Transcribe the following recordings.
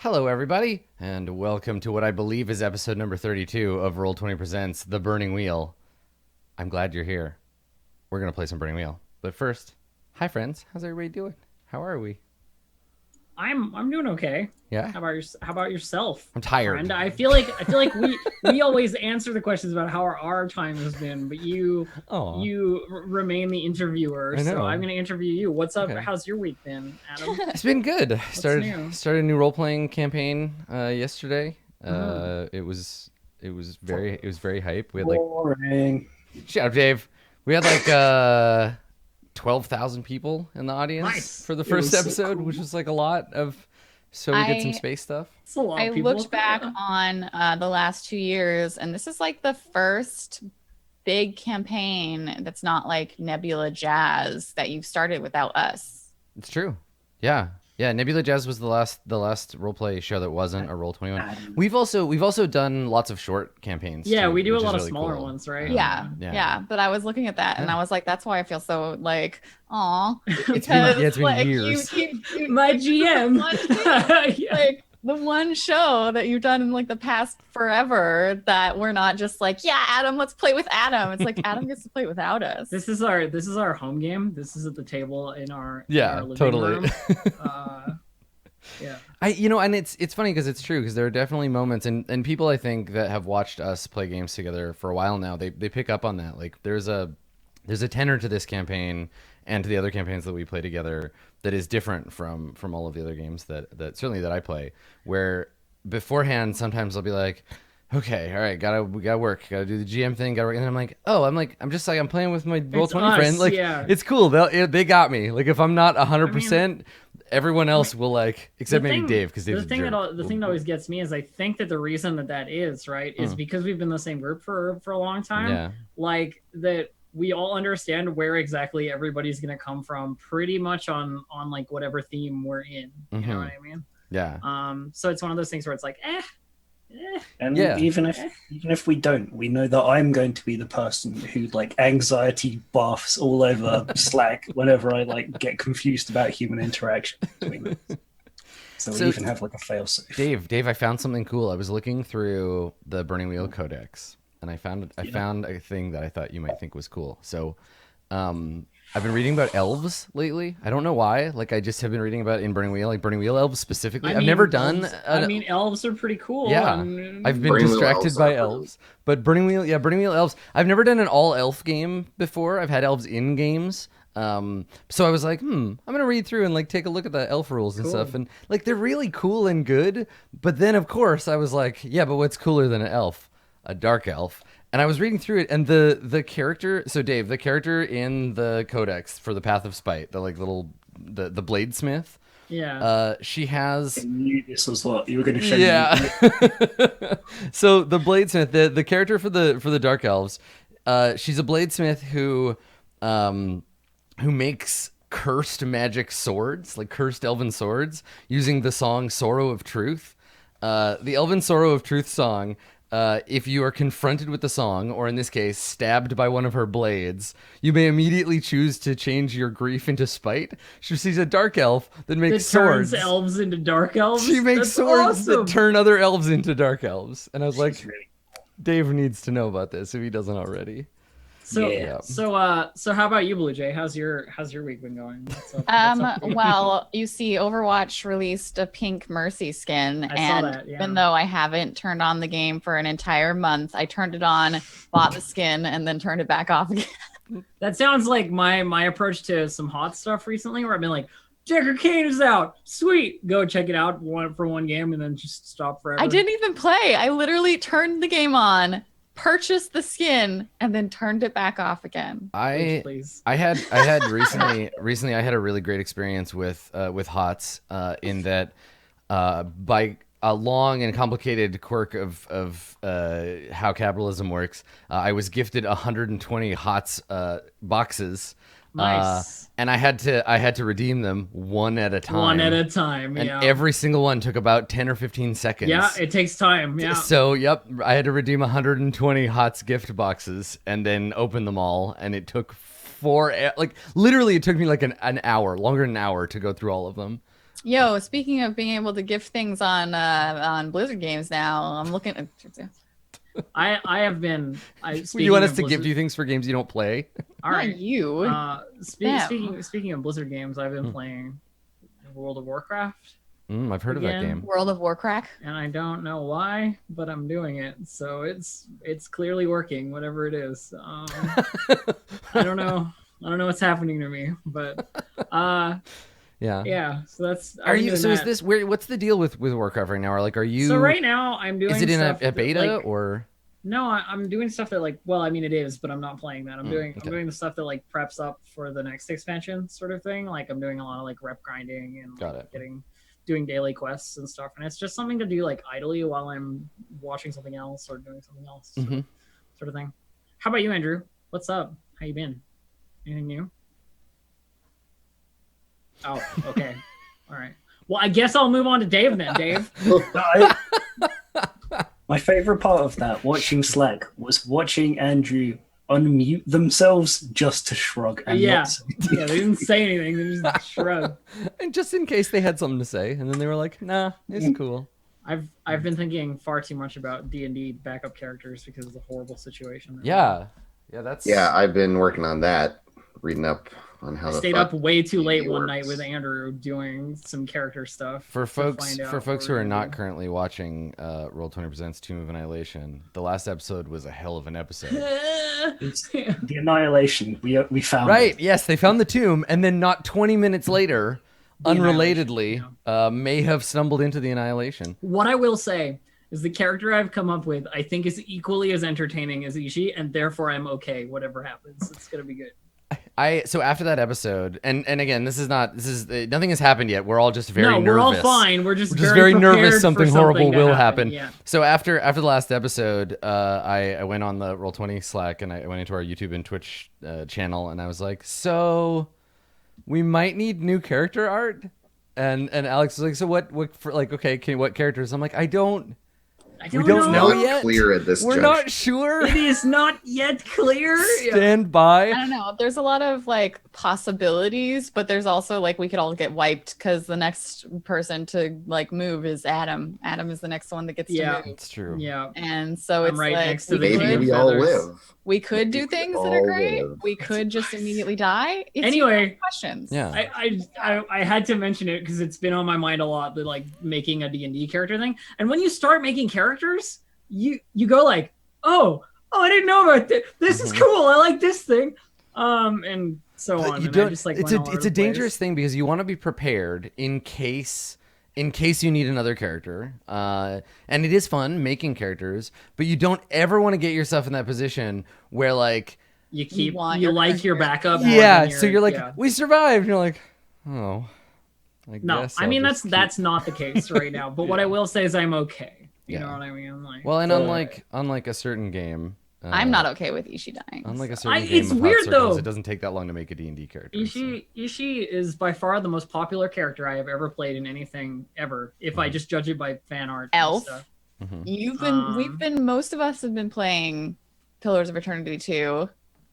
Hello, everybody, and welcome to what I believe is episode number 32 of Roll20 Presents The Burning Wheel. I'm glad you're here. We're going to play some Burning Wheel. But first, hi, friends. How's everybody doing? How are we? I'm doing okay. Yeah? How about yourself? I'm tired. Friend? I feel like we always answer the questions about how our time has been, but you remain the interviewer. I know. So I'm going to interview you. What's up? Okay. How's your week been, Adam? It's been good. new? Started a new role-playing campaign yesterday. It was very hype. We had Boring. shout out, Dave. We had like 12,000 people in the audience Nice. for the It first was so episode, which was like a lot of. So we did some space stuff. It's a lot I of people. looked back on the last 2 years, and this is like the first big campaign that's not like Nebula Jazz that you've started without us. It's true. Yeah. Nebula Jazz was the last roleplay show that wasn't a Roll20 one. We've also done lots of short campaigns. Yeah, too, we do a which is lot of really smaller cool. ones, right? Yeah. But I was looking at that, and I was like, that's why I feel so like, aw, because it's been like years. you My GM. one thing, Yeah. like the one show that you've done in like the past forever that we're not just like, yeah, Adam, let's play with Adam. It's like Adam gets to play without us. This is our home game. This is at the table in our living totally. room. Yeah. And it's funny because it's true, because there are definitely moments, and people I think that have watched us play games together for a while now, they pick up on that. Like there's a tenor to this campaign and to the other campaigns that we play together that is different from all of the other games that certainly that I play, where beforehand sometimes I'll be like, okay, all right, we gotta work, gotta do the GM thing, gotta work. And then I'm playing with my Roll20 friend. Like, yeah. it's cool. They got me. Like, if I'm not 100%, everyone else will, like, except maybe Dave, because Dave's the thing a jerk. that always gets me is I think that the reason that is right is because we've been the same group for a long time. Yeah. Like that we all understand where exactly everybody's gonna come from, pretty much on like whatever theme we're in. You know what I mean? Yeah. So it's one of those things where it's like, And Yeah. even if we don't, we know that I'm going to be the person who like anxiety baths all over Slack whenever I like get confused about human interaction between them. So we even have like a failsafe. Dave, I found something cool. I was looking through the Burning Wheel Codex, and I found a thing that I thought you might think was cool. So, I've been reading about elves lately. I don't know why. Like, I just have been reading about in Burning Wheel, like Burning Wheel elves specifically. I've never done. elves are pretty cool. Yeah, I've been distracted by elves, but Burning Wheel elves. I've never done an all elf game before. I've had elves in games. So I was like, I'm gonna read through and like take a look at the elf rules and stuff, and like they're really cool and good. But then of course I was like, yeah, but what's cooler than an elf? A dark elf. And I was reading through it, and the character. So Dave, the character in the Codex for the Path of Spite, the like the bladesmith. Yeah. She has. I knew this was what you were going to show Yeah. me. So the bladesmith, the character for the dark elves, she's a bladesmith who makes cursed magic swords, like cursed elven swords, using the song "Sorrow of Truth." The Elven Sorrow of Truth song. If you are confronted with the song, or in this case, stabbed by one of her blades, you may immediately choose to change your grief into spite. She's a dark elf that makes swords. Turns elves into dark elves. She makes That's swords awesome. that turn other elves into dark elves. And I was like, She's really- Dave needs to know about this if he doesn't already. So Yeah. so how about you, Blue Jay? How's your week been going? What's up with you? Well, you see, Overwatch released a pink Mercy skin, I saw and that, yeah. even though I haven't turned on the game for an entire month, I turned it on, bought the skin, and then turned it back off again. That sounds like my approach to some hot stuff recently, where I've been like, Jacker Kane is out, sweet, go check it out for one game, and then just stop forever. I didn't even play. I literally turned the game on, purchased the skin, and then turned it back off again. Please. I had recently I had a really great experience with HOTS in that by a long and complicated quirk of how capitalism works, I was gifted 120 HOTS boxes. Nice. And I had to redeem them one at a time. One at a time, And yeah. every single one took about 10 or 15 seconds. Yeah, it takes time. Yeah. So, yep, I had to redeem 120 HOTS gift boxes and then open them all, and it took literally it took me like an hour, longer than an hour to go through all of them. Yo, speaking of being able to gift things on Blizzard games now, I'm looking at. I have been. You want us to give you things for games you don't play? All right, Not you. Speaking of Blizzard games, I've been playing World of Warcraft. I've heard of that game. World of Warcraft. And I don't know why, but I'm doing it. So it's clearly working, whatever it is. I don't know. I don't know what's happening to me, but yeah. So that's. Are you? So is this where? What's the deal with Warcraft right now? Or like, are you? So right now, I'm doing. Is it in a beta like, or? No, I'm doing stuff that like. Well, I mean, it is, but I'm not playing that. I'm doing the stuff that like preps up for the next expansion, sort of thing. Like I'm doing a lot of like rep grinding and doing daily quests and stuff, and it's just something to do like idly while I'm watching something else or doing something else, sort of thing. How about you, Andrew? What's up? How you been? Anything new? Oh, okay. All right. Well, I guess I'll move on to Dave then. Dave. My favorite part of that watching Slack was watching Andrew unmute themselves just to shrug. And yeah, they didn't say anything. They just shrugged. And just in case they had something to say, and then they were like, "Nah, it's cool." I've been thinking far too much about D&D backup characters because of the horrible situation. Yeah, I've been working on that, reading up on how. I stayed up way too late one night with Andrew doing some character stuff. For folks who are not currently watching Roll20 Presents Tomb of Annihilation, the last episode was a hell of an episode. The Annihilation, we found right. it. Yes, they found the tomb, and then not 20 minutes later, unrelatedly, may have stumbled into the Annihilation. What I will say is the character I've come up with, I think, is equally as entertaining as Ishii, and therefore I'm okay. Whatever happens, it's gonna be good. So after that episode, and again, nothing has happened yet. We're all just very nervous. We're all fine. We're just very nervous. Something horrible will happen. Yeah. So after the last episode, I went on the Roll20 Slack and I went into our YouTube and Twitch channel, and I was like, so we might need new character art. And Alex was like, so what characters? I'm like, we don't know yet. Clear at this We're not sure. It is not yet clear. Stand by. I don't know. There's a lot of like possibilities, but there's also like we could all get wiped because the next person to like move is Adam. Adam is the next one that gets to move. It's true. Yeah. And so it's right like next to maybe we all live. We could do things that are great. We could just immediately die. Anyway, questions. Yeah. I had to mention it because it's been on my mind a lot. That like making a D&D character thing, and when you start making characters, you go like, oh, I didn't know about this. This is cool. I like this thing, and so on. You don't, it's a dangerous thing because you want to be prepared in case you need another character. And it is fun making characters, but you don't ever want to get yourself in that position where like you like your backup. Yeah. So you're like, we survived. And you're like, oh, I mean, that's not the case right now. But what I will say is I'm okay. You know what I mean? Like, well, and unlike a certain game, I'm not okay with Ishii dying. Unlike a certain game, it's weird though. It doesn't take that long to make a D&D character. Ishii is by far the most popular character I have ever played in anything ever. If I just judge it by fan art. Elf. And stuff. Most of us have been playing Pillars of Eternity 2.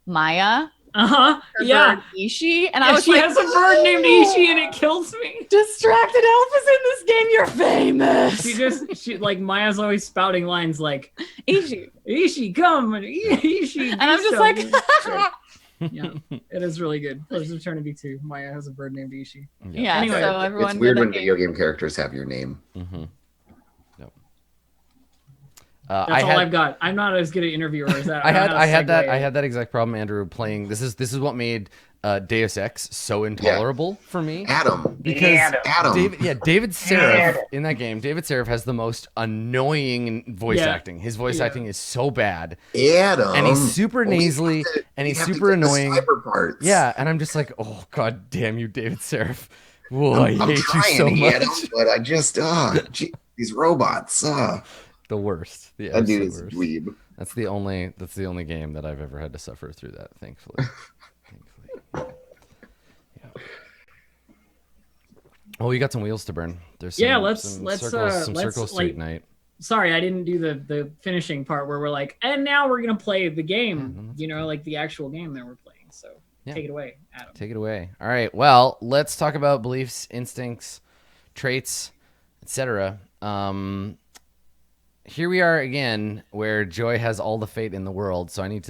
Maya. Yeah. Ishii, and I was she has a bird named Ishii, and it kills me. Distracted Elf is in this game. You're famous. She like Maya's always spouting lines like Ishii, come, Ishii, and I'm just like, yeah, it is really good. Pillars of Eternity 2. Maya has a bird named Ishii. Yeah. Anyway, so everyone. It's weird when video game characters have your name. Mm-hmm. That's all I've got. I'm not as good at interviewer as that. I had that exact problem, Andrew, playing. This is what made Deus Ex so intolerable for me. Because David Seraph in that game. David Seraph has the most annoying voice acting. His voice acting is so bad. And he's super nasally and he's super annoying. Yeah, and I'm just like, oh god damn you, David Seraph. Whoa, I hate you so much. But I just these robots. The worst. The that dude is worst. dweeb. That's the only game that I've ever had to suffer through that, thankfully. Yeah. Well, we got some wheels to burn. There's some, let's circles to ignite. Sorry, I didn't do the finishing part where we're like, and now we're gonna play the game. Like the actual game that we're playing. So take it away, Adam. Take it away. All right. Well, let's talk about beliefs, instincts, traits, etc. Here we are again, where Joy has all the fate in the world. So we need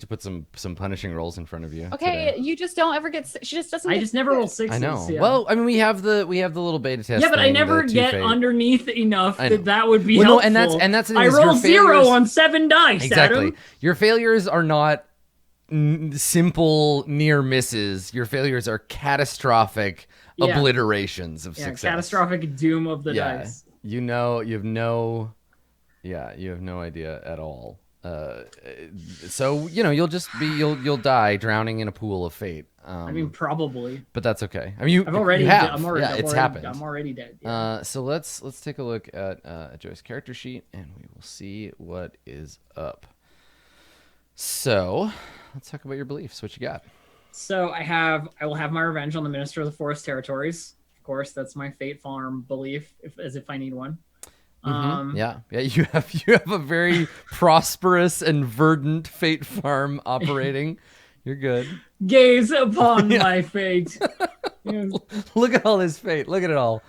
to put some punishing rolls in front of you. Okay, today. you just don't ever get. She just doesn't. I just never roll 6s. I know. Yeah. Well, I mean, we have the little beta test. Yeah, but I thing, never the get fate. underneath enough that would be well, helpful. No, and that's the thing I is roll your 0 failures- on 7 dice. Exactly. Adam. Your failures are not simple near misses. Your failures are catastrophic obliterations of success. Catastrophic doom of the dice. You have no idea at all. So you'll die drowning in a pool of fate. I mean, probably. But that's okay. I mean, I'm already it's happened. I'm already dead. Yeah. So let's take a look at Joy's character sheet, and we will see what is up. So let's talk about your beliefs. What you got? So I will have my revenge on the Minister of the Forest Territories. Of course, that's my Fate Farm belief, as if I need one. Yeah. You have a very prosperous and verdant Fate Farm operating. You're good. Gaze upon my fate. Look at all this fate. Look at it all.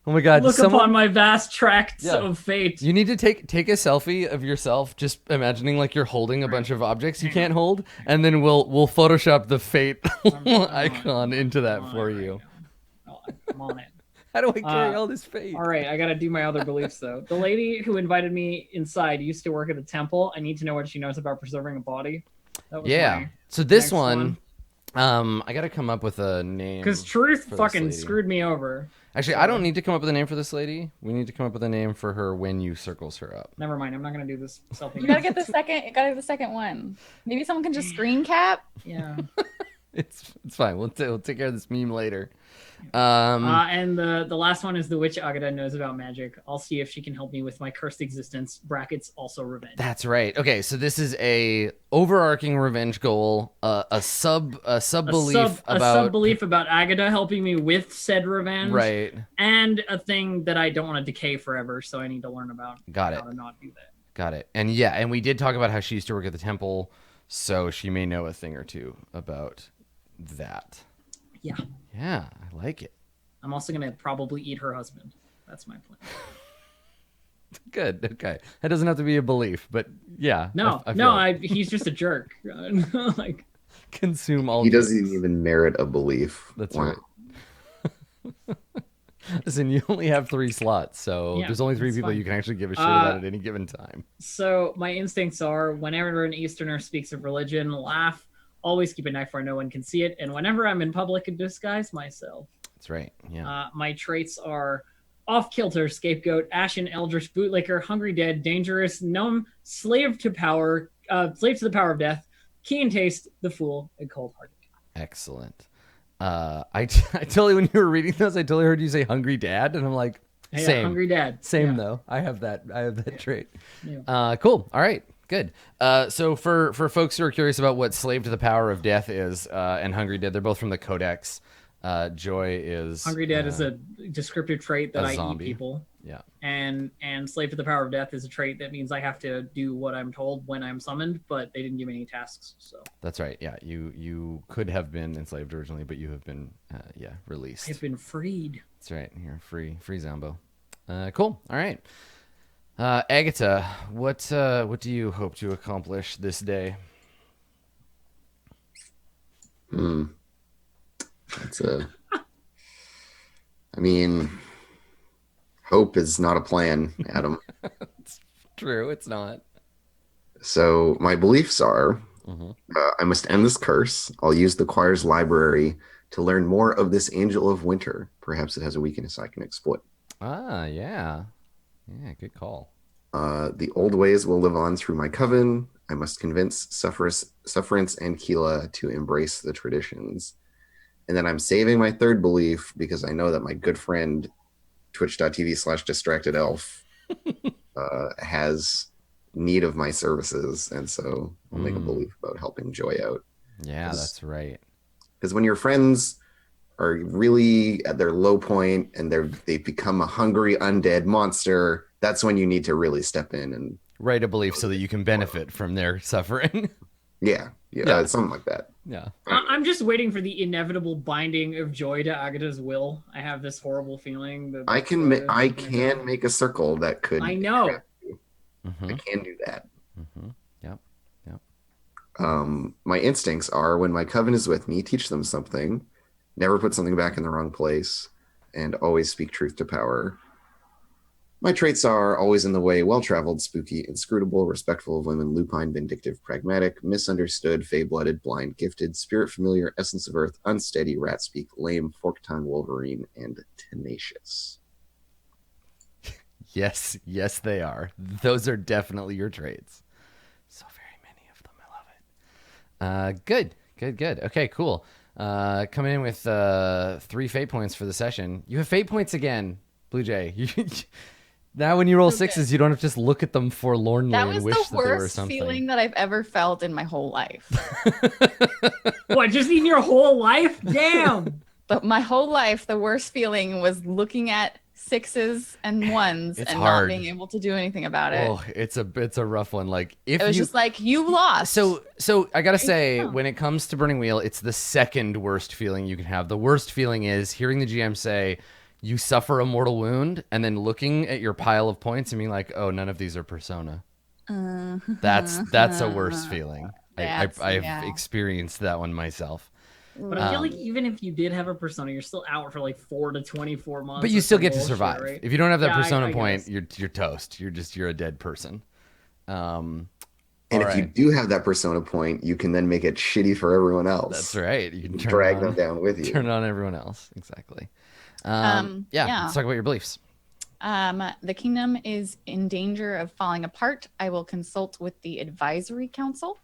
Oh my God! Look upon my vast tracts of fate. You need to take a selfie of yourself, just imagining like you're holding a bunch of objects you can't hold, and then we'll Photoshop the fate icon into that for you. I'm on it. How do I carry all this fate? All right, I gotta do my other beliefs though. The lady who invited me inside used to work at a temple. I need to know what she knows about preserving a body. That was So this one, I gotta come up with a name. Because Truth fucking screwed me over. Actually, I don't need to come up with a name for this lady. We need to come up with a name for her when you circles her up. Never mind. I'm not gonna do this selfie. You gotta get the second. You gotta get the second one. Maybe someone can just screen cap. Yeah. It's fine. We'll take care of this meme later. And the last one is the witch Agata knows about magic. I'll see if she can help me with my cursed existence. Brackets also revenge. That's right. Okay, so this is a overarching revenge goal, a sub belief about Agata helping me with said revenge, right? And a thing that I don't want to decay forever, so I need to learn about how to not do that. Got it. And and we did talk about how she used to work at the temple, so she may know a thing or two about that. Yeah. Yeah, I like it. I'm also going to probably eat her husband. That's my plan. Good. Okay. That doesn't have to be a belief, but yeah. No, he's just a jerk. Like, consume all. He doesn't even merit a belief. That's right. Listen, you only have 3 slots, so there's only 3 people you can actually give a shit about at any given time. So my instincts are, whenever an Easterner speaks of religion, laugh. Always keep a knife where no one can see it, and whenever I'm in public, disguise myself. That's right. Yeah. My traits are off-kilter, scapegoat, ashen, eldritch, bootlicker, hungry, dead, dangerous, numb, slave to the power of death, keen taste, the fool, and cold-hearted. Excellent. I totally, when you were reading those, I totally heard you say hungry dad, and I'm like, same. Hungry dad. Same though. I have that trait. Yeah. Cool. All right. Good. So for folks who are curious about what Slave to the Power of Death is, and Hungry Dead, they're both from the Codex. Joy is Hungry Dead is a descriptive trait that I zombie. eat people. Yeah. And Slave to the Power of Death is a trait that means I have to do what I'm told when I'm summoned, but they didn't give me any tasks. So that's right. Yeah. You could have been enslaved originally, but you have been released. I've been freed. That's right. You're free Zombo. Cool. All right. Agatha, what do you hope to accomplish this day? I mean, hope is not a plan, Adam. It's true, it's not. So my beliefs are, I must end this curse. I'll use the choir's library to learn more of this Angel of Winter. Perhaps it has a weakness I can exploit. Ah, yeah. Yeah, good call. The old ways will live on through my coven. I must convince Sufferance and Keela to embrace the traditions. And then I'm saving my third belief because I know that my good friend, twitch.tv/distractedelf, has need of my services. And so I'll make a belief about helping Joy out. Yeah, that's right. Because when your friends are really at their low point and they've become a hungry undead monster, that's when you need to really step in and write a belief so that you can benefit from their suffering. Yeah, something like that. Yeah. I'm just waiting for the inevitable binding of joy to Agatha's will. I have this horrible feeling that I can make a circle that could. I know. I can do that. Yep. My instincts are when my coven is with me, teach them something, never put something back in the wrong place, and always speak truth to power. My traits are always in the way, well-traveled, spooky, inscrutable, respectful of women, lupine, vindictive, pragmatic, misunderstood, fey-blooded, blind, gifted, spirit familiar, essence of earth, unsteady, rat speak, lame, fork-tongue, Wolverine, and tenacious. Yes, they are. Those are definitely your traits. So very many of them. I love it. Good. Okay, cool. Coming in with 3 fate points for the session. You have fate points again, Blue Jay. Now when you roll 6s, you don't have to just look at them forlornly and wish that they were something. That was the worst feeling that I've ever felt in my whole life. What, just in your whole life? Damn! But my whole life, the worst feeling was looking at 6s and 1s and hard. Not being able to do anything about it. Oh, it's a rough one. Like if it was just like you lost. So I gotta say, when it comes to Burning Wheel, it's the second worst feeling you can have. The worst feeling is hearing the GM say, you suffer a mortal wound, and then looking at your pile of points and being like, "Oh, none of these are persona." That's a worse feeling. I've experienced that one myself. But I feel like even if you did have a persona, you're still out for like 4 to 24 months. But you still get to survive. Right? If you don't have that persona point, you're toast. You're a dead person. And if you do have that persona point, you can then make it shitty for everyone else. That's right. You can drag them down with you. Turn it on everyone else. Exactly. Let's talk about your beliefs. The kingdom is in danger of falling apart. I will consult with the advisory council.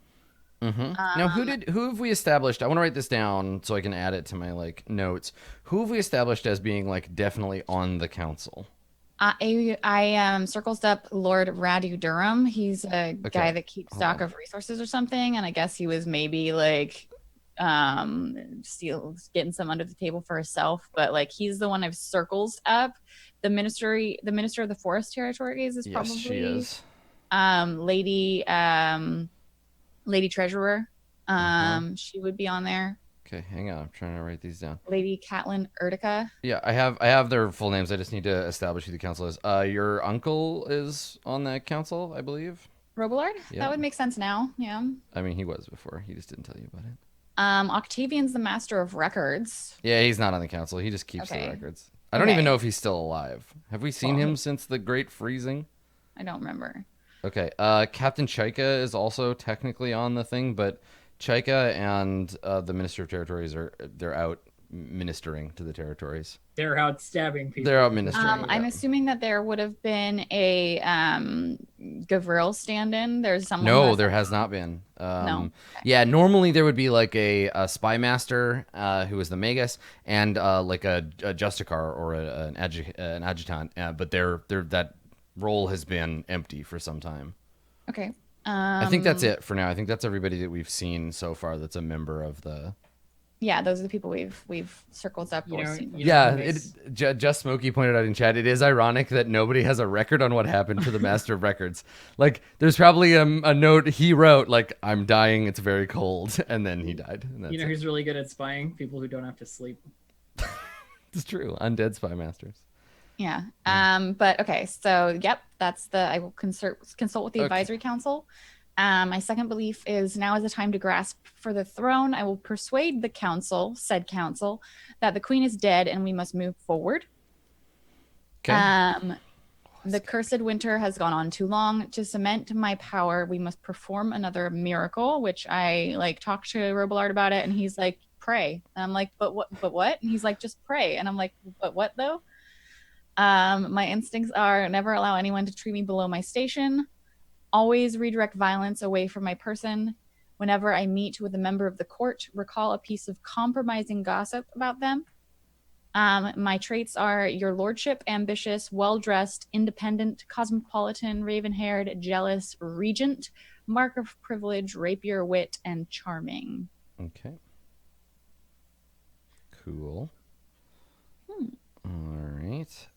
Now, who have we established? I want to write this down so I can add it to my notes. Who have we established as being definitely on the council? I circles up Lord Radu Durham. He's a guy that keeps stock of resources or something, and I guess he was maybe getting some under the table for herself, but he's the one I've circles up. The minister of the forest territories is probably she is. Lady treasurer. She would be on there. Okay, hang on, I'm trying to write these down. Lady Catelyn Ertica. Yeah, I have their full names. I just need to establish who the council is. Your uncle is on that council, I believe. Robillard? Yeah. That would make sense now. Yeah. I mean, he was before. He just didn't tell you about it. Octavian's the master of records. Yeah, he's not on the council. He just keeps the records. I don't even know if he's still alive. Have we seen him since the Great Freezing? I don't remember. Okay. Captain Chaika is also technically on the thing, but Chaika and the Minister of Territories they're out ministering to the territories. They're out stabbing people. They're out ministering. I'm assuming that there would have been a Gavril stand-in. There's someone. No, there has not been. No. Okay. Yeah, normally there would be a spy master who is the magus and a Justicar or an adjutant, but that role has been empty for some time. Okay. I think that's it for now. I think that's everybody that we've seen so far that's a member of the. Yeah, those are the people we've circled up. Just Smokey pointed out in chat, it is ironic that nobody has a record on what happened to the Master of Records. There's probably a note he wrote, I'm dying, it's very cold, and then he died. And that's who's really good at spying? People who don't have to sleep. It's true. Undead spy masters. Yeah. But okay, so that's I will consult with the advisory council. My second belief is now is the time to grasp for the throne. I will persuade the said council, that the queen is dead and we must move forward. Okay. The cursed winter has gone on too long. To cement my power, we must perform another miracle, which I talked to Robillard about it, and he's like, pray. And I'm like, but what? And he's like, just pray. And I'm like, but what though? My instincts are never allow anyone to treat me below my station. Always redirect violence away from my person. Whenever I meet with a member of the court, recall a piece of compromising gossip about them. My traits are your lordship, ambitious, well-dressed, independent, cosmopolitan, raven-haired, jealous, regent, mark of privilege, rapier wit, and charming. Okay. Cool. All right.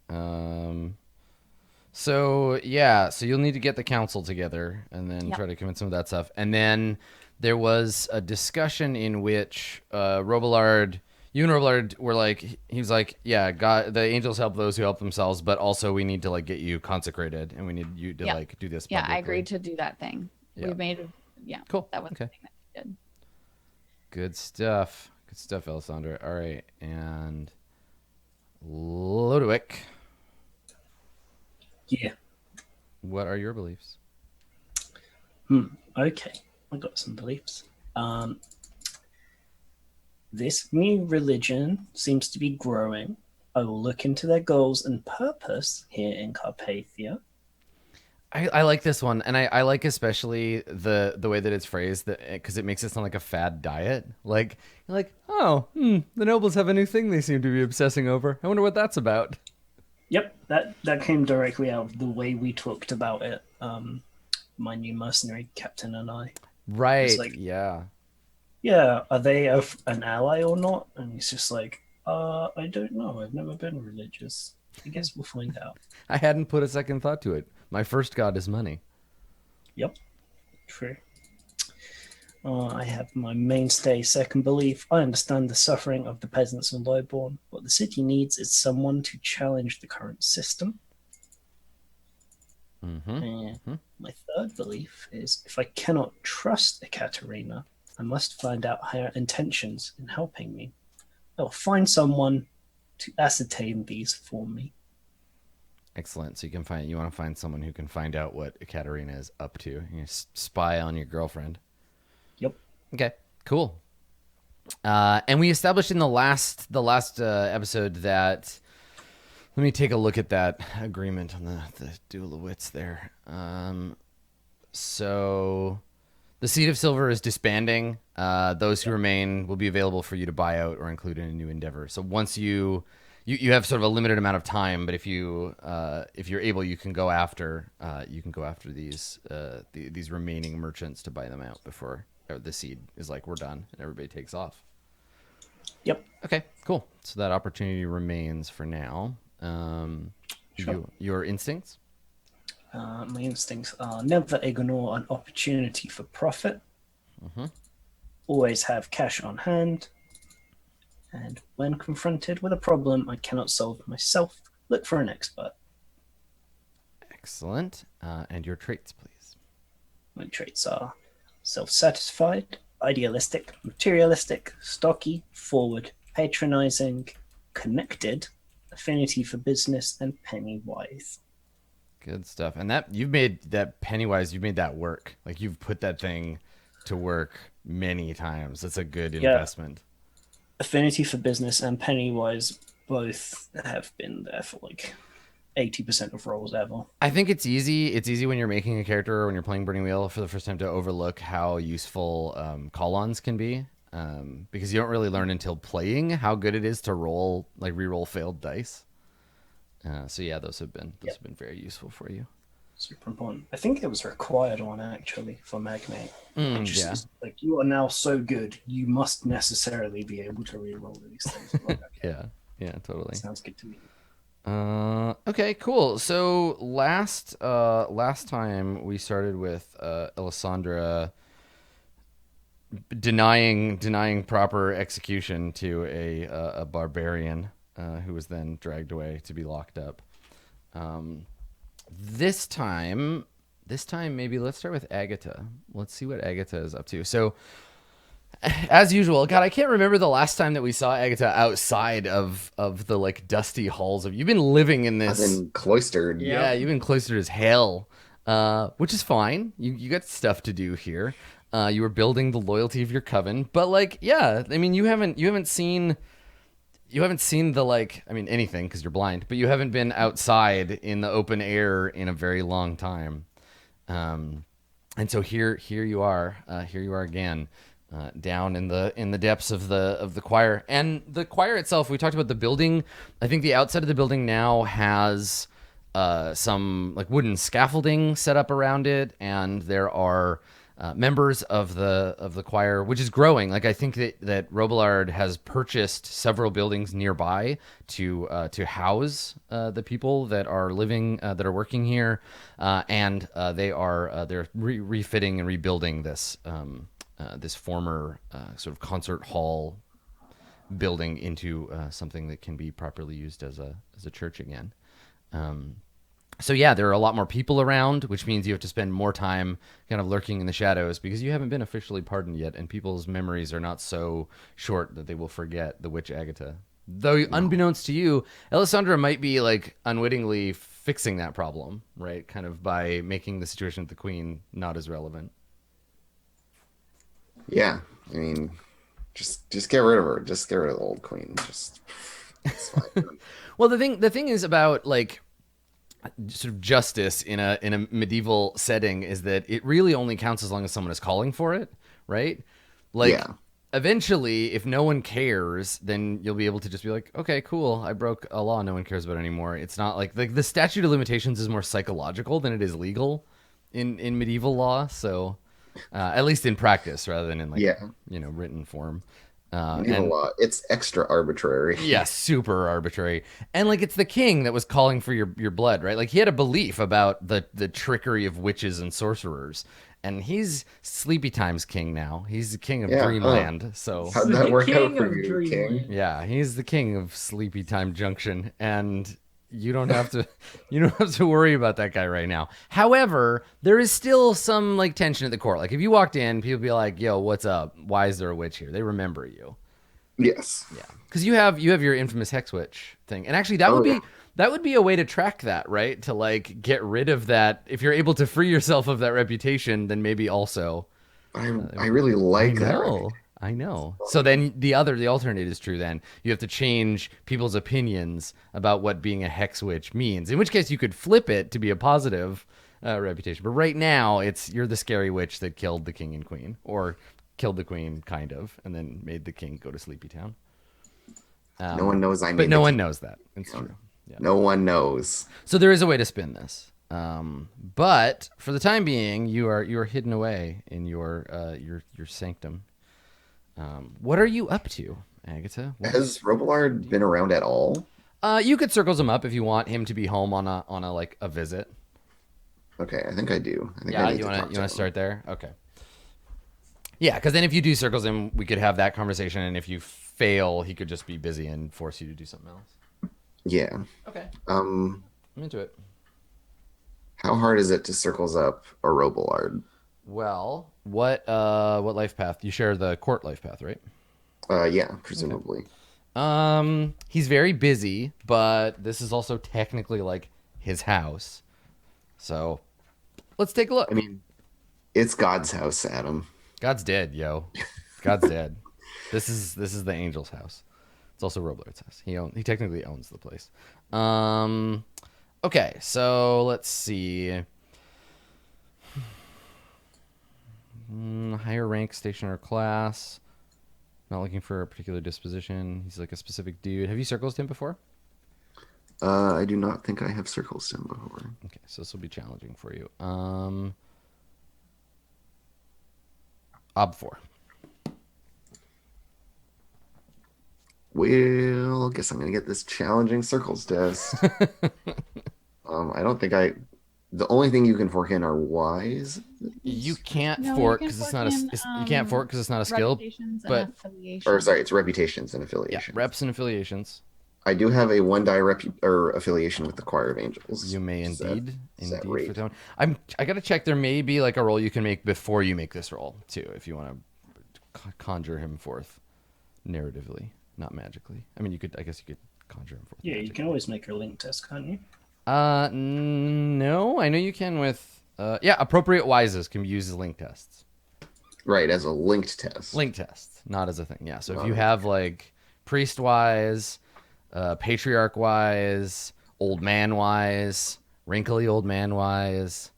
So you'll need to get the council together and then try to convince them of that stuff. And then there was a discussion in which Robillard, you and Robillard were like, he was like, yeah, God, the angels help those who help themselves, but also we need to like get you consecrated, and we need you to like do this publicly. Yeah, I agreed to do that thing. Yeah. We made, cool. That was okay. the thing that we did. Good stuff. Good stuff, Alessandra. All right, and Lodwick. Yeah. What are your beliefs? Okay, I got some beliefs. This new religion seems to be growing. I will look into their goals and purpose here in Carpathia. I like this one, and I like especially the way that it's phrased, because it makes it sound like a fad diet. Like you're like, oh, the nobles have a new thing they seem to be obsessing over. I wonder what that's about. Yep, that came directly out of the way we talked about it. My new mercenary captain and I. Right. Like, yeah. Yeah, are they an ally or not? And he's just like, I don't know. I've never been religious. I guess we'll find out. I hadn't put a second thought to it. My first god is money. Yep, true. I have my mainstay second belief. I understand the suffering of the peasants and lowborn. What the city needs is someone to challenge the current system. And my third belief is if I cannot trust Ekaterina, I must find out her intentions in helping me. I will find someone to ascertain these for me. Excellent. So you want to find someone who can find out what Ekaterina is up to. You spy on your girlfriend. Yep. Okay. Cool. And we established in the last episode that. Let me take a look at that agreement on the Duel of Wits there. So the Seed of Silver is disbanding. Those who remain will be available for you to buy out or include in a new endeavor. So once you have sort of a limited amount of time, but if you're able, you can go after these remaining merchants to buy them out before the seed is like, we're done and everybody takes off. Yep. Okay, cool. So that opportunity remains for now. Sure. Your instincts? My instincts are never ignore an opportunity for profit. Always have cash on hand. And when confronted with a problem I cannot solve myself, look for an expert. Excellent. And your traits, please. My traits are self-satisfied, idealistic, materialistic, stocky, forward, patronizing, connected, affinity for business, and penny-wise. Good stuff. And that you've made that work. Like you've put that thing to work many times. It's a good investment. Affinity for business and penny-wise both have been there for like 80% of roles ever. I think it's easy. It's easy when you're making a character or when you're playing Burning Wheel for the first time to overlook how useful call-ons can be. Because you don't really learn until playing how good it is to re-roll failed dice. So yeah, those have been very useful for you. Super important. I think it was a required one actually for Magnate. Yeah. Like, you are now so good, you must necessarily be able to re-roll these things. Like, okay. Yeah, totally. Sounds good to me. Okay, cool. So last time we started with Alessandra denying proper execution to a barbarian who was then dragged away to be locked up. This time maybe let's start with Agatha. Let's see what Agatha is up to. So as usual, God, I can't remember the last time that we saw Agatha outside of the like dusty halls of. You've been living in this. I've been cloistered. Yeah, you've been cloistered as hell, which is fine. You got stuff to do here. You were building the loyalty of your coven, but like, yeah, I mean, you haven't seen the like, I mean, anything because you're blind, but you haven't been outside in the open air in a very long time. And so here you are again. Down in the depths of the choir, and the choir itself. We talked about the building. I think the outside of the building now has some like wooden scaffolding set up around it, and there are members of the choir, which is growing. Like I think that Robillard has purchased several buildings nearby to house the people that are living that are working here, and they're refitting and rebuilding this former sort of concert hall building into something that can be properly used as a church again. So yeah, there are a lot more people around, which means you have to spend more time kind of lurking in the shadows because you haven't been officially pardoned yet, and people's memories are not so short that they will forget the witch Agatha. Though, unbeknownst to you, Alessandra might be like unwittingly fixing that problem, right? Kind of by making the situation with the queen not as relevant. Yeah, I mean, just get rid of her. Just get rid of the old queen. Just it's fine. Well, the thing is about like sort of justice in a medieval setting is that it really only counts as long as someone is calling for it, right? Like, yeah. Eventually, if no one cares, then you'll be able to just be like, okay, cool, I broke a law no one cares about anymore. It's not like the statute of limitations is more psychological than it is legal in medieval law. So at least in practice rather than in like written form. Medieval law, it's extra arbitrary. Yeah, super arbitrary. And like it's the king that was calling for your blood, right? Like he had a belief about the trickery of witches and sorcerers. And he's Sleepy Time's king now. He's the king of Dreamland. So how'd that work out for you, King? Yeah, he's the king of Sleepy Time Junction, and you don't have to worry about that guy right now. However, there is still some like tension at the court. Like if you walked in, people be like, "Yo, what's up? Why is there a witch here?" They remember you. Yes. Yeah, because you have your infamous hex witch thing, and actually that would be a way to track that, right? To like get rid of that. If you're able to free yourself of that reputation, then maybe also. I really like that. I know. So then the alternate is true then. You have to change people's opinions about what being a hex witch means. In which case you could flip it to be a positive reputation. But right now you're the scary witch that killed the king and queen, or killed the queen kind of, and then made the king go to Sleepy Town. No one knows I made But no one knows that. It's true. Yeah. No one knows. So there is a way to spin this. But for the time being, you are hidden away in your sanctum. What are you up to, Agatha? Has Robillard been around at all? You could circles him up if you want him to be home on a like a visit. Okay, I think I do. You want to start there? Okay. Yeah, because then if you do circles him, we could have that conversation, and if you fail, he could just be busy and force you to do something else. Yeah. Okay. I'm into it. How hard is it to circles up a Robillard? Well, what life path? You share the court life path, right? Yeah, presumably. Okay. He's very busy, but this is also technically like his house. So, let's take a look. I mean, it's God's house, Adam. God's dead, yo. God's dead. This is the angel's house. It's also Robillard's house. He technically owns the place. Okay, so let's see. Higher rank, station, or class. Not looking for a particular disposition. He's like a specific dude. Have you circled him before? I do not think I have circled him before. Okay, so this will be challenging for you. Ob 4. Well, I guess I'm gonna get this challenging circles test. I don't think the only thing you can fork in are Ys. You can't fork because it's not you can't fork because it's not a skill. But it's reputations and affiliations. Yeah, reps and affiliations. I do have a 1 die affiliation with the Choir of Angels. You may indeed. I gotta check. There may be like a roll you can make before you make this roll too, if you want to conjure him forth narratively, not magically. I mean, I guess you could conjure him forth. Yeah, you can always make a link test, can't you? No, I know you can with appropriate wises can be used as link tests. Right, as a linked test. Link test, not as a thing. Yeah, so if you have like priest wise, patriarch wise, old man wise, wrinkly old man wise,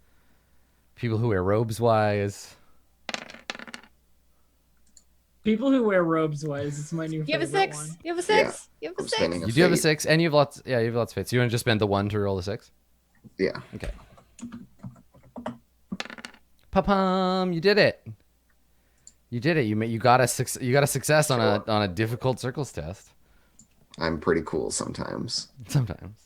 people who wear robes wise. People who wear robes wise, it's my new favorite one. You have a 6? Yeah. You have a 6? You do have a 6, and you have lots of faith. So you want to just spend the 1 to roll the 6? Yeah. Okay. Pum, you did it. You did it. You got a success on a difficult circles test. I'm pretty cool sometimes. Sometimes.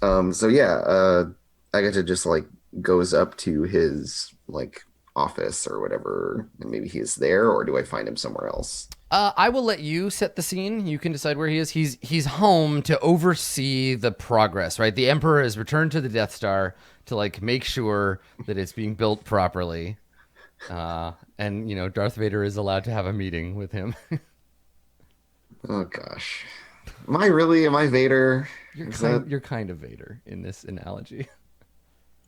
So yeah, Agatha just like goes up to his like office or whatever, and maybe he is there, or do I find him somewhere else? I will let you set the scene. You can decide where he is. He's home to oversee the progress, right? The Emperor has returned to the Death Star to like make sure that it's being built properly. And you know, Darth Vader is allowed to have a meeting with him. Oh gosh. Am I really? Am I Vader? You're kind of Vader in this analogy.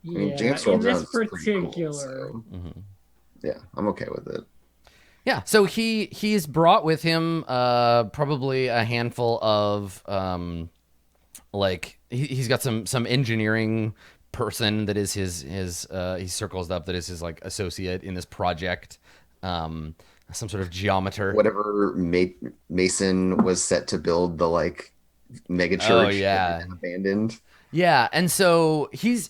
I mean, Yeah, James in Earl this Jones is pretty cool, particular. so yeah, I'm okay with it. Yeah, so he's brought with him probably a handful of like he's got some engineering person that is his he circles up that is his like associate in this project, some sort of geometer. Whatever Mason was set to build the like mega church that had been abandoned. Yeah, and so he's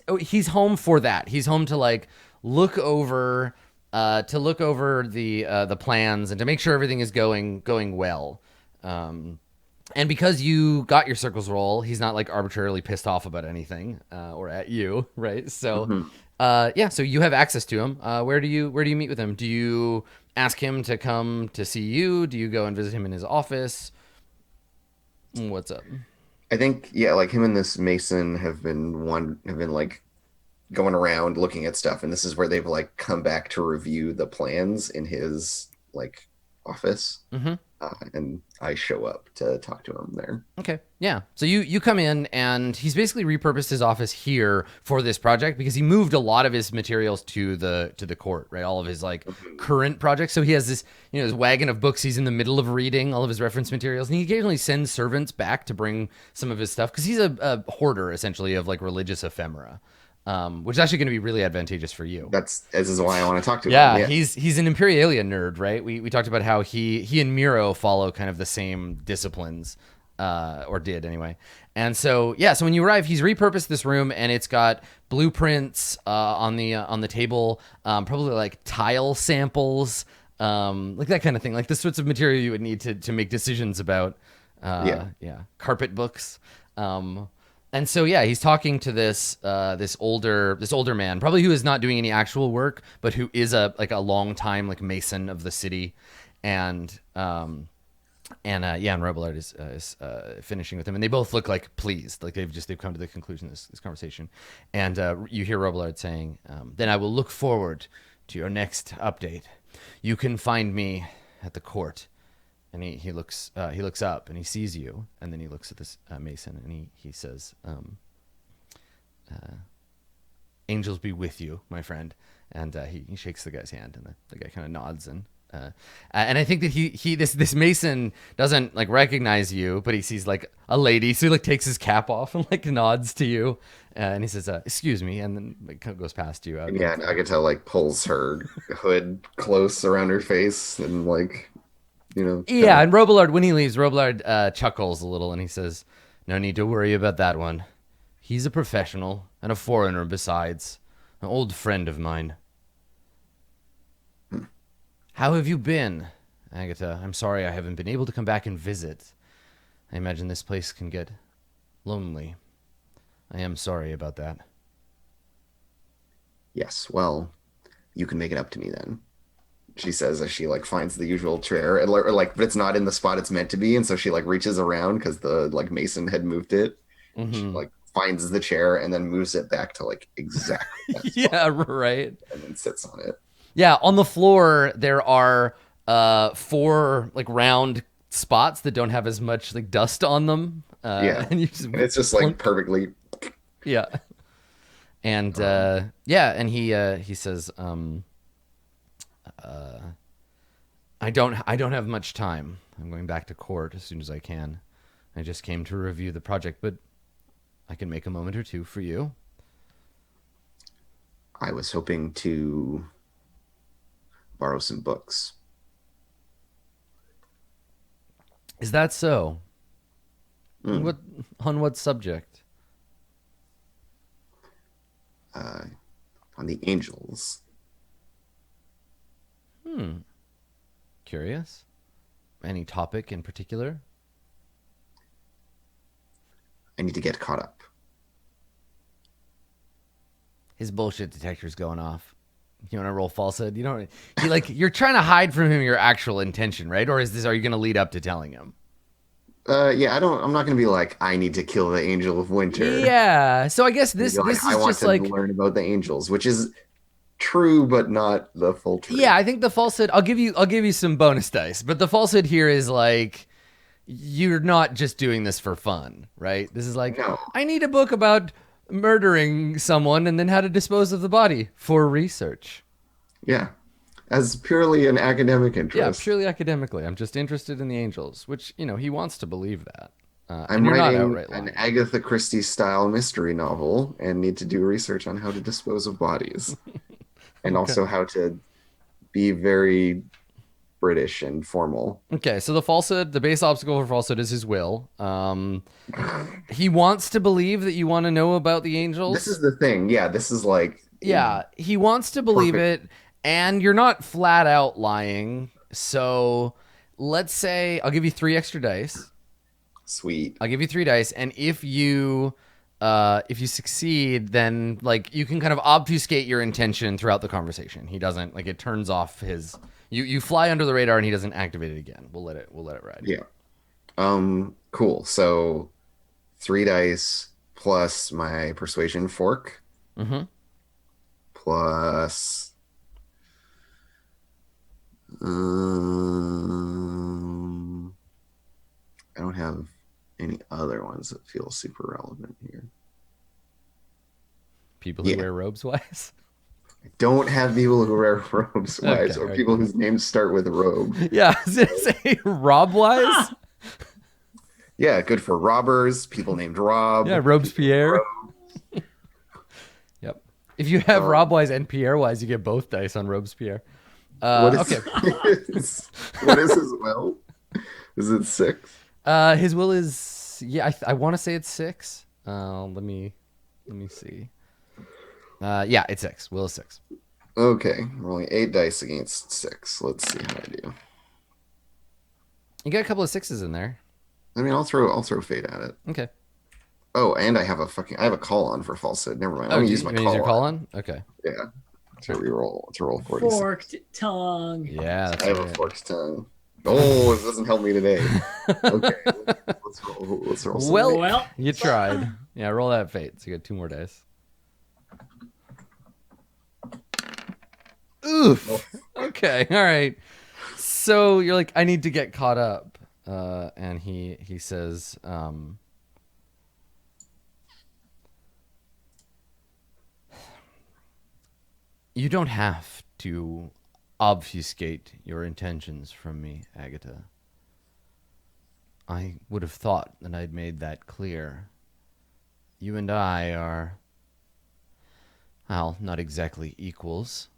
home for that. He's home to like look over the plans and to make sure everything is going well. And because you got your circles roll, he's not like arbitrarily pissed off about anything or at you, right? So yeah, so you have access to him. Where do you meet with him? Do you ask him to come to see you? Do you go and visit him in his office? What's up? I think yeah, like him and this Mason have been like going around looking at stuff, and this is where they've like come back to review the plans in his like office. And I show up to talk to him there. Okay, yeah. So you come in, and he's basically repurposed his office here for this project because he moved a lot of his materials to the court, right? All of his like current projects. So he has this, you know, his wagon of books he's in the middle of reading, all of his reference materials, and he occasionally sends servants back to bring some of his stuff because he's a hoarder essentially of like religious ephemera. Which is actually going to be really advantageous for you. This is why I want to talk to him. Yeah, he's an Imperialia nerd, right? We talked about how he and Miro follow kind of the same disciplines, or did anyway. And so yeah, so when you arrive, he's repurposed this room, and it's got blueprints on the table, probably like tile samples, like that kind of thing, like the sorts of material you would need to make decisions about. Carpet books. And so yeah, he's talking to this older man, probably who is not doing any actual work, but who is a long time like Mason of the city, and Robillard is finishing with him, and they both look like pleased, like they've come to the conclusion of this conversation, and you hear Robillard saying, "Then I will look forward to your next update. You can find me at the court." And he looks up and he sees you, and then he looks at this Mason, and he says, "Angels be with you, my friend." And he shakes the guy's hand, and the guy kind of nods, and I think that this Mason doesn't like recognize you, but he sees like a lady, so he like takes his cap off and like nods to you, and he says, "Excuse me," and then like, kind of goes past you. Yeah, and Agatha like pulls her hood close around her face and like. You know, yeah, and Robillard, when he leaves, Robillard chuckles a little, and he says, "No need to worry about that one. He's a professional, and a foreigner besides, an old friend of mine." How have you been, Agatha? I'm sorry I haven't been able to come back and visit. I imagine this place can get lonely. I am sorry about that. Yes, well, you can make it up to me then. She says as she like finds the usual chair, and like, but it's not in the spot it's meant to be, and so she like reaches around because the like Mason had moved it. She like finds the chair and then moves it back to like exactly that spot, yeah, right, and then sits on it. Yeah, on the floor there are 4 like round spots that don't have as much like dust on them. And it's just like perfectly. Yeah, and and he says. I don't have much time. I'm going back to court as soon as I can. I just came to review the project, but I can make a moment or two for you. I was hoping to borrow some books. Is that so? On what subject? On the angels. Curious. Any topic in particular? I need to get caught up. His bullshit detector's going off. You want to roll falsehood? You don't. You're trying to hide from him your actual intention, right? Or are you going to lead up to telling him? Yeah, I'm not gonna be like, I need to kill the Angel of Winter. Yeah. So I guess this Like, is I want just to learn about the angels, which is true, but not the full truth. Yeah, I think the falsehood. I'll give you some bonus dice, but the falsehood here is like, you're not just doing this for fun, right? This is like, No. I need a book about murdering someone and then how to dispose of the body for research. Yeah. As purely an academic interest. Yeah, purely academically. I'm just interested in the angels, which, he wants to believe that. I'm writing an Agatha Christie style mystery novel and need to do research on how to dispose of bodies. And also how to be very British and formal. Okay, so the base obstacle for falsehood is his will. He wants to believe that you want to know about the angels. This is the thing. Yeah, this is like... Yeah, he wants to believe it. And you're not flat out lying. So let's say I'll give you 3 extra dice. Sweet. I'll give you 3 dice. And if you succeed, then you can kind of obfuscate your intention throughout the conversation. He doesn't it turns off his you fly under the radar and he doesn't activate it again. We'll let it ride. Yeah. Cool. So 3 dice plus my persuasion fork. Mm-hmm. Plus I don't have any other ones that feel super relevant here. People who wear robes wise? I don't have people who wear robes wise or people whose names start with robe. Yeah, I was going to say Rob wise. Yeah, good for robbers, people named Rob. Yeah, Robespierre. Yep. If you have Rob wise and Pierre wise, you get both dice on Robespierre. Okay. What is his will? Is it 6? His will is I want to say it's 6. Let me see. Yeah, it's 6. Will is 6. Okay, rolling 8 dice against 6. Let's see how I do. You got a couple of 6s in there. I mean, I'll throw fate at it. Okay. Oh, and I have a call on for falsehood. Never mind. I'm gonna use my call on. Okay. Yeah. To roll 46. Forked tongue. Yeah, that's I have a forked tongue. Oh, it doesn't help me today. Okay, let's roll. Well, you tried. Yeah, roll that fate. So you got 2 more dice. Oof. Okay. All right. So you're like, I need to get caught up, and he says, you don't have to obfuscate your intentions from me, Agatha. I would have thought that I'd made that clear. You and I are, well, not exactly equals,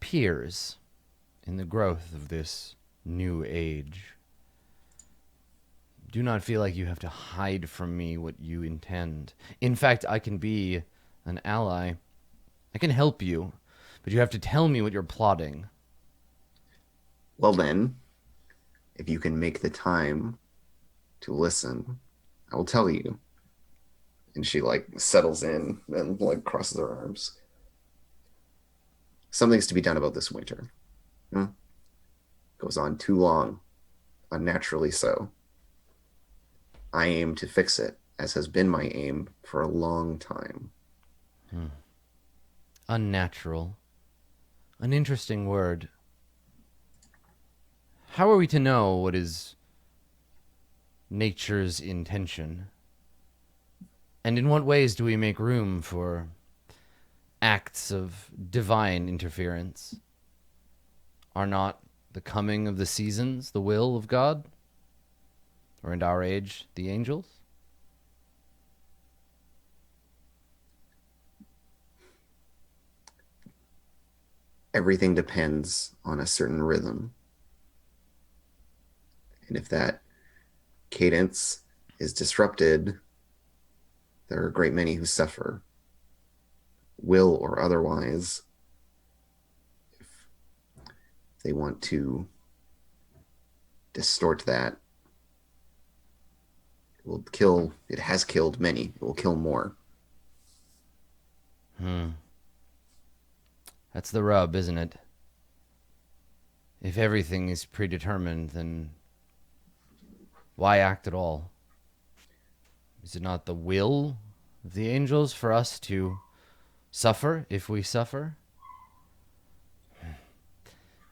peers in the growth of this new age. Do not feel like you have to hide from me what you intend. In fact, I can be an ally. I can help you. But you have to tell me what you're plotting. Well then, if you can make the time to listen, I will tell you. And she settles in and crosses her arms. Something's to be done about this winter. Goes on too long, unnaturally so. I aim to fix it, as has been my aim for a long time. Unnatural. An interesting word. How are we to know what is nature's intention? And in what ways do we make room for acts of divine interference? Are not the coming of the seasons the will of God? Or in our age, the angels? Everything depends on a certain rhythm. And if that cadence is disrupted, there are a great many who suffer, will or otherwise. If they want to distort that, it has killed many, it will kill more. That's the rub, isn't it? If everything is predetermined, then why act at all? Is it not the will of the angels for us to suffer if we suffer?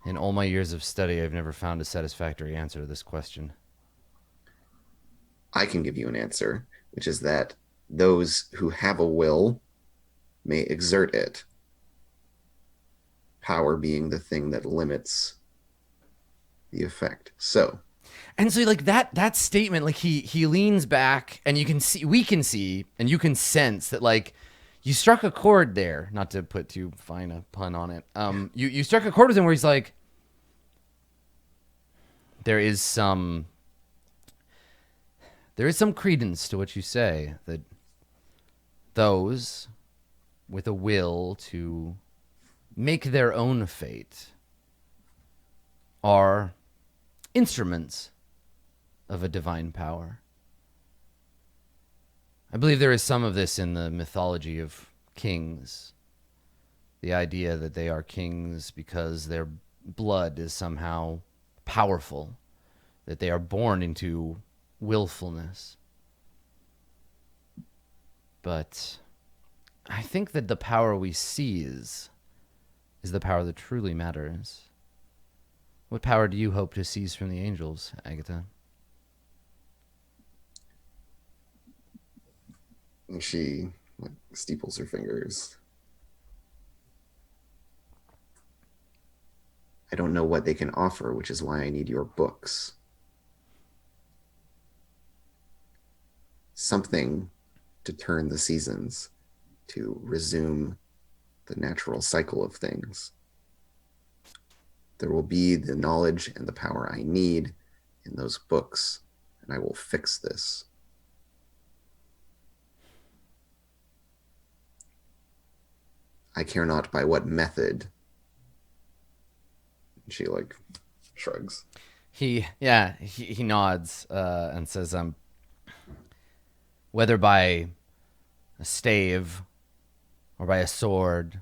In all my years of study, I've never found a satisfactory answer to this question. I can give you an answer, which is that those who have a will may exert it. Power being the thing that limits the effect. So, and so like that statement, like he leans back, and we can see, and you can sense that like you struck a chord there. Not to put too fine a pun on it. You struck a chord with him where he's like, there is some credence to what you say, that those with a will to make their own fate are instruments of a divine power. I believe there is some of this in the mythology of kings. The idea that they are kings because their blood is somehow powerful, that they are born into willfulness. But I think that the power we seize is the power that truly matters. What power do you hope to seize from the angels, Agatha? And she like steeples her fingers. I don't know what they can offer, which is why I need your books. Something to turn the seasons, to resume the natural cycle of things. There will be the knowledge and the power I need in those books, and I will fix this. I care not by what method. She like shrugs. He nods and says, whether by a stave or by a sword,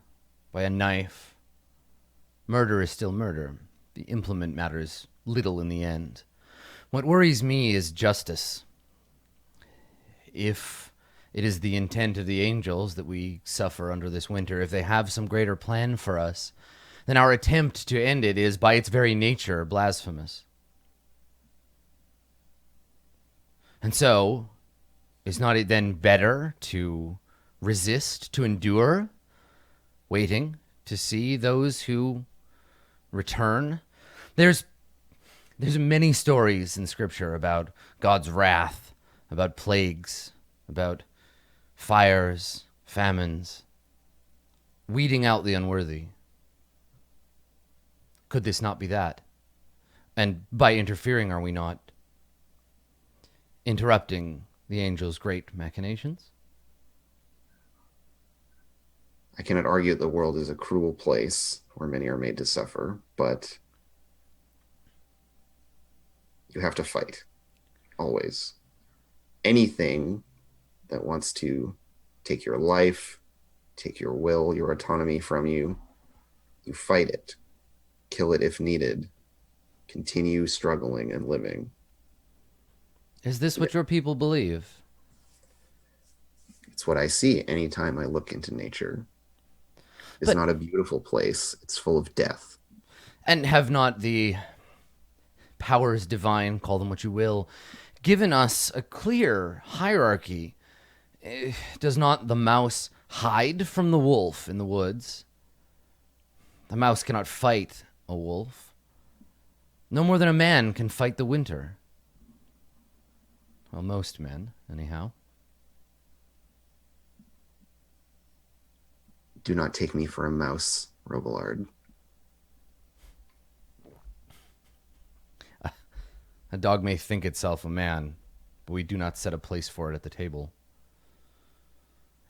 by a knife, murder is still murder. The implement matters little in the end. What worries me is justice. If it is the intent of the angels that we suffer under this winter, if they have some greater plan for us, then our attempt to end it is, by its very nature, blasphemous. And so, is not it then better to resist, to endure, waiting to see those who return? There's many stories in Scripture about God's wrath, about plagues, about fires, famines, weeding out the unworthy. Could this not be that? And by interfering, are we not interrupting the angels' great machinations? I cannot argue that the world is a cruel place where many are made to suffer, but you have to fight, always. Anything that wants to take your life, take your will, your autonomy from you, you fight it. Kill it if needed. Continue struggling and living. Is this what your people believe? It's what I see anytime I look into nature. It's not a beautiful place. It's full of death. And have not the powers divine, call them what you will, given us a clear hierarchy? Does not the mouse hide from the wolf in the woods? The mouse cannot fight a wolf. No more than a man can fight the winter. Well, most men, anyhow. Do not take me for a mouse, Robillard. A dog may think itself a man, but we do not set a place for it at the table.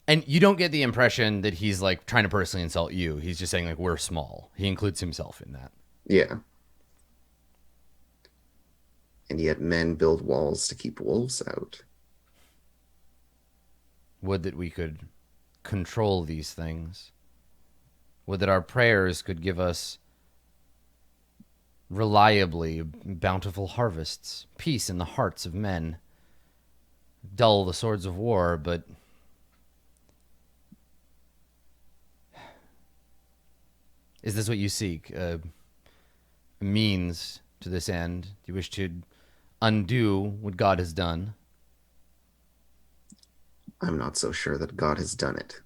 And you don't get the impression that he's like trying to personally insult you. He's just saying like, we're small. He includes himself in that. Yeah. And yet men build walls to keep wolves out. Would that we could control these things. Would that our prayers could give us reliably bountiful harvests, peace in the hearts of men, dull the swords of war, but is this what you seek? A means to this end? Do you wish to undo what God has done? I'm not so sure that God has done it.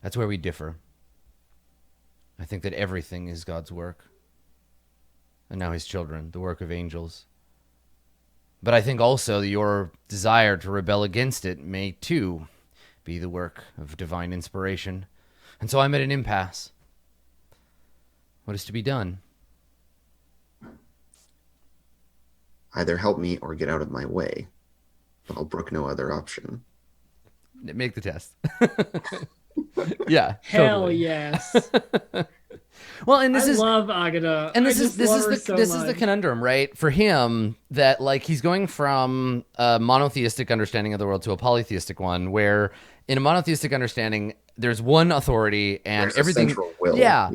That's where we differ. I think that everything is God's work. And now his children, the work of angels. But I think also that your desire to rebel against it may too be the work of divine inspiration. And so I'm at an impasse. What is to be done? Either help me or get out of my way. But I'll brook no other option. Make the test. Yeah. Hell totally. Yes. Well, and this I is love Agata. and this is the conundrum, right? For him, that like he's going from a monotheistic understanding of the world to a polytheistic one, where in a monotheistic understanding, there's one authority and There's everything. a central will. Yeah.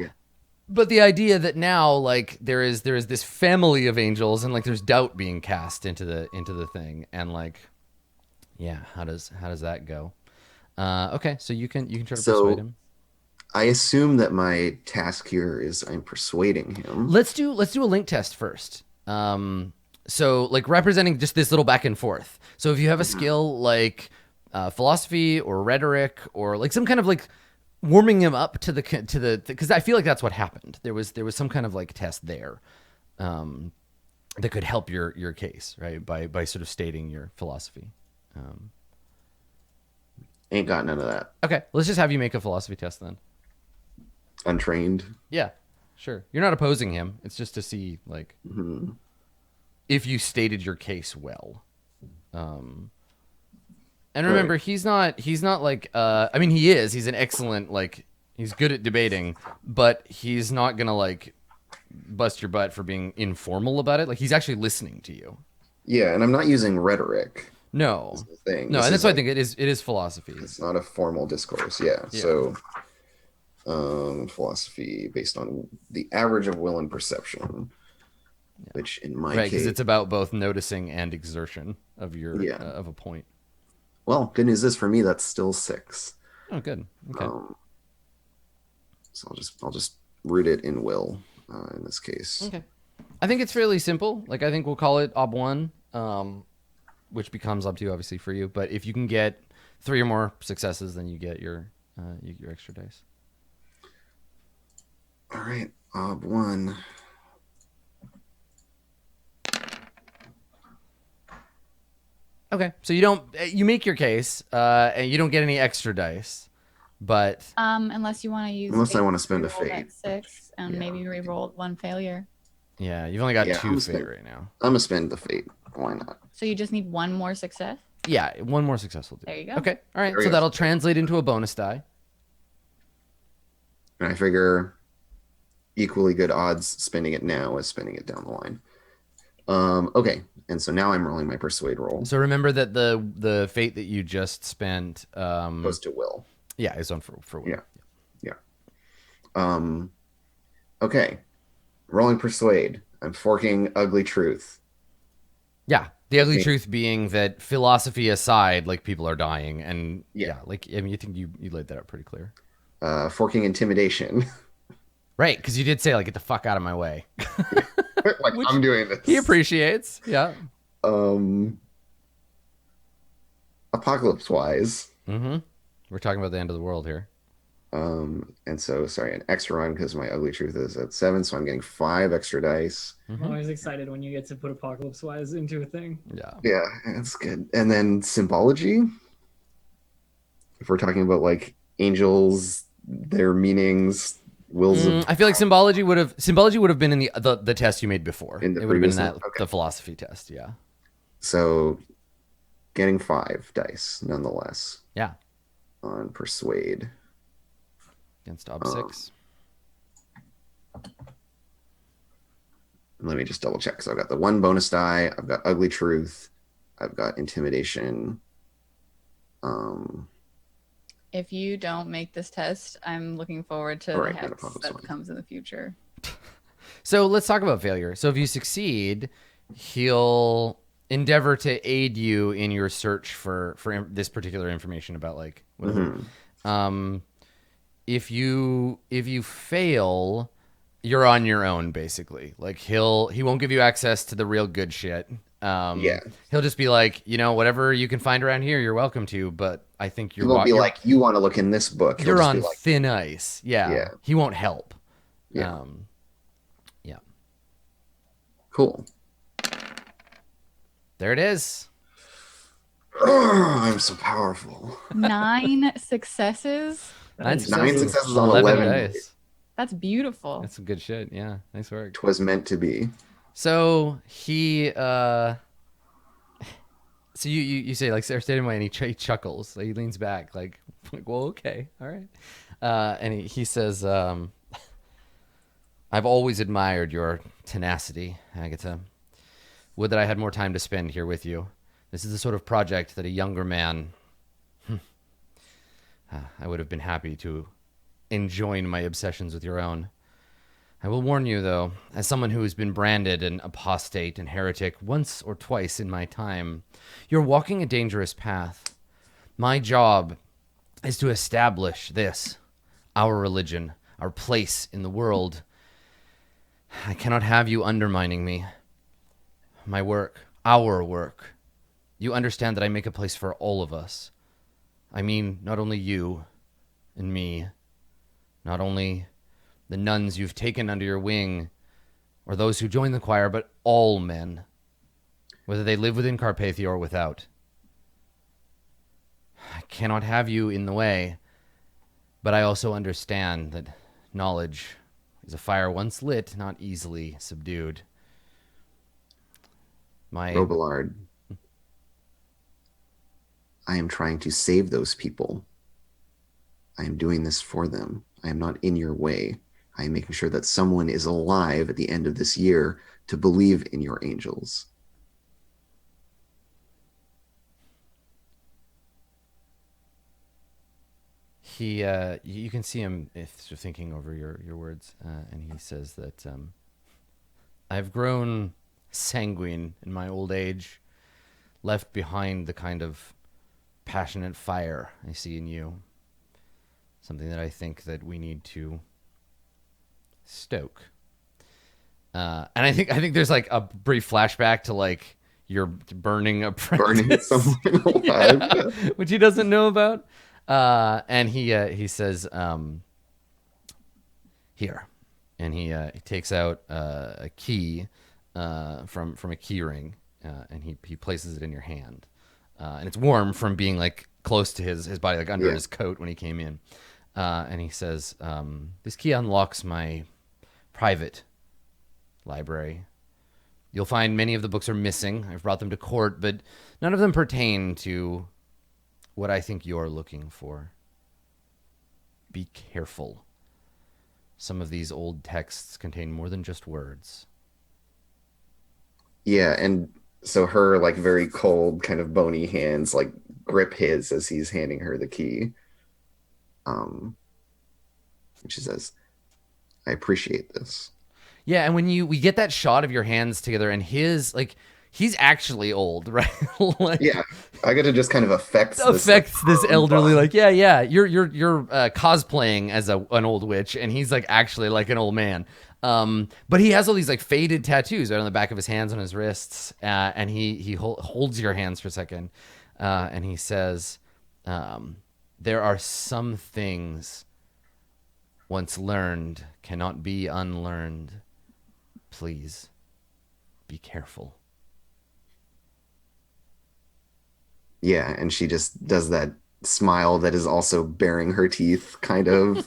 But the idea that now, like, there is this family of angels, and like there's doubt being cast into the thing, and like, yeah, how does that go? Okay, so you can try to persuade him. I assume that my task here is I'm persuading him. Let's do a link test first. So like representing just this little back and forth. So if you have a skill like philosophy or rhetoric or like some kind of like warming him up to the because I feel like that's what happened. There was some kind of like test there that could help your case, right? By sort of stating your philosophy. Ain't got none of that. Okay, let's just have you make a philosophy test then. Untrained. Yeah, sure. You're not opposing him. It's just to see like if you stated your case well. And remember, he's not like I mean he is. He's an excellent like he's good at debating, but he's not gonna like bust your butt for being informal about it. Like he's actually listening to you. Yeah, and I'm not using rhetoric. No. Is the thing. No, This and is that's why like, I think it is philosophy. it's not a formal discourse. Yeah. So philosophy based on the average of will and perception. Which in my right, case, because it's about both noticing and exertion of your of a point. Well, good news is for me that's still 6. Oh, good. Okay. So I'll just root it in will in this case. Okay. I think it's fairly simple. Like I think we'll call it ob 1, which becomes up to you obviously for you. But if you can get 3 or more successes, then you get your extra dice. All right, ob 1. Okay, so you make your case, and you don't get any extra dice, but unless you want to use unless I want to spend a re-roll fate, that 6 and maybe re-roll 1 failure. Yeah, you've only got 2 fate right now. I'm gonna spend the fate. Why not? So you just need 1 more success. Yeah, 1 more success will do. There you go. Okay, all right, so that'll translate into a bonus die. And I figure equally good odds spending it now as spending it down the line. Okay, and so now I'm rolling my persuade roll. So remember that the fate that you just spent goes to will. Yeah, is on for will. Yeah. Okay, rolling persuade. I'm forking ugly truth. Yeah, the ugly truth being that philosophy aside, like people are dying, and like I mean, you think you laid that out pretty clear. Forking intimidation. Right, because you did say like get the fuck out of my way. Like which I'm doing this. He appreciates. Yeah. Apocalypse wise. Mm-hmm. We're talking about the end of the world here. And so sorry, an extra run because my ugly truth is at 7, so I'm getting 5 extra dice. I'm always excited when you get to put Apocalypse Wise into a thing. Yeah, that's good. And then symbology. If we're talking about like angels, their meanings, wills of... I feel like symbology would have been in the test you made before. In the it would have been previous that one? Okay. the philosophy test. Yeah. So getting 5 dice nonetheless. Yeah. On persuade. Against ob 6. Let me just double check. So I've got the 1 bonus die. I've got ugly truth. I've got intimidation. If you don't make this test, I'm looking forward to the hex that comes in the future. So let's talk about failure. So if you succeed, he'll endeavor to aid you in your search for this particular information about like whatever. If you fail, you're on your own basically. Like he won't give you access to the real good shit. He'll just be like, whatever you can find around here, you're welcome to. But I think he won't be like, you want to look in this book. You're on thin ice. Yeah. He won't help. Yeah. Yeah. Cool. There it is. Oh, I'm so powerful. 9 successes. 9 successes on 11 dice. That's beautiful. That's some good shit. Yeah. Nice work. 'Twas meant to be. So he, so you say like Sarah stayed in my, and he chuckles. Like, he leans back, like, well, okay, all right. And he says, I've always admired your tenacity, Agatha. Would that I had more time to spend here with you. This is the sort of project that a younger man, I would have been happy to enjoin my obsessions with your own. I will warn you, though, as someone who has been branded an apostate and heretic once or twice in my time, you're walking a dangerous path. My job is to establish this, our religion, our place in the world. I cannot have you undermining me. My work, our work. You understand that I make a place for all of us. I mean, not only you and me, not only the nuns you've taken under your wing, or those who join the choir, but all men, whether they live within Carpathia or without. I cannot have you in the way, but I also understand that knowledge is a fire once lit, not easily subdued. Robillard, I am trying to save those people. I am doing this for them. I am not in your way. I am making sure that someone is alive at the end of this year to believe in your angels. You can see him if you're thinking over your words, and he says that I've grown sanguine in my old age, left behind the kind of passionate fire I see in you. Something that I think that we need to stoke. And I think there's like a brief flashback to like you're burning someone alive, which he doesn't know about. And he says, here, and he takes out a key from a key ring, and he places it in your hand, and it's warm from being like close to his body, like under his coat when he came in. And he says, this key unlocks my private library. You'll find many of the books are missing. I've brought them to court, but none of them pertain to what I think you're looking for. Be careful. Some of these old texts contain more than just words. Yeah, and so her like very cold, kind of bony hands like grip his as he's handing her the key. She says, I appreciate this. Yeah, and when we get that shot of your hands together, and his like he's actually old, right? Like, yeah, I get to just kind of affect this elderly, like you're cosplaying as an old witch, and he's like actually like an old man. But he has all these like faded tattoos right on the back of his hands and his wrists, and he holds your hands for a second, and he says, there are some things once learned cannot be unlearned. Please be careful. Yeah, and she just does that smile that is also baring her teeth, kind of.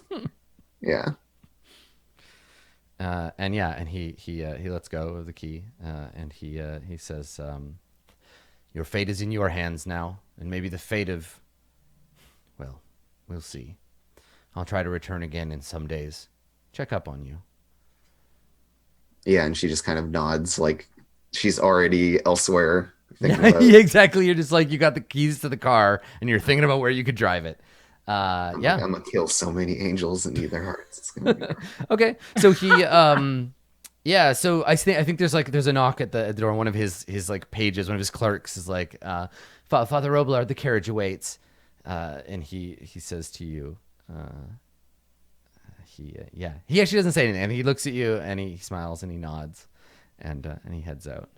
Yeah. And he lets go of the key, and he says, your fate is in your hands now, and maybe the fate of, well, we'll see. I'll try to return again in some days. Check up on you. Yeah, and she just kind of nods like she's already elsewhere. Yeah, exactly. You're just like, you got the keys to the car and you're thinking about where you could drive it. I'm gonna kill so many angels and eat their hearts. It's gonna be Okay, so he yeah, so I think there's a knock at the door. One of his like pages, one of his clerks is like, Father Robillard, the carriage awaits, and he says to you, he actually doesn't say anything, and he looks at you and he smiles and he nods, and he heads out.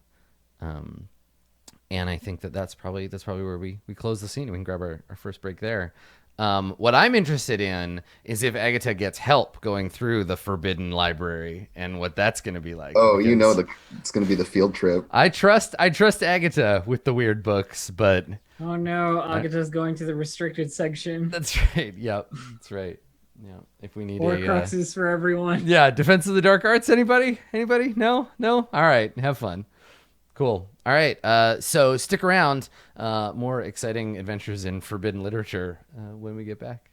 And I think that's probably where we close the scene. We can grab our first break there. What I'm interested in is if Agatha gets help going through the Forbidden Library and what that's going to be like. Oh, it's going to be the field trip. I trust Agatha with the weird books, but oh no, Agatha's going to the restricted section. That's right. Yep, that's right. Yeah, if we need Horcruxes for everyone. Yeah, Defense of the Dark Arts. Anybody? No. All right, have fun. Cool. All right. So stick around. More exciting adventures in forbidden literature when we get back.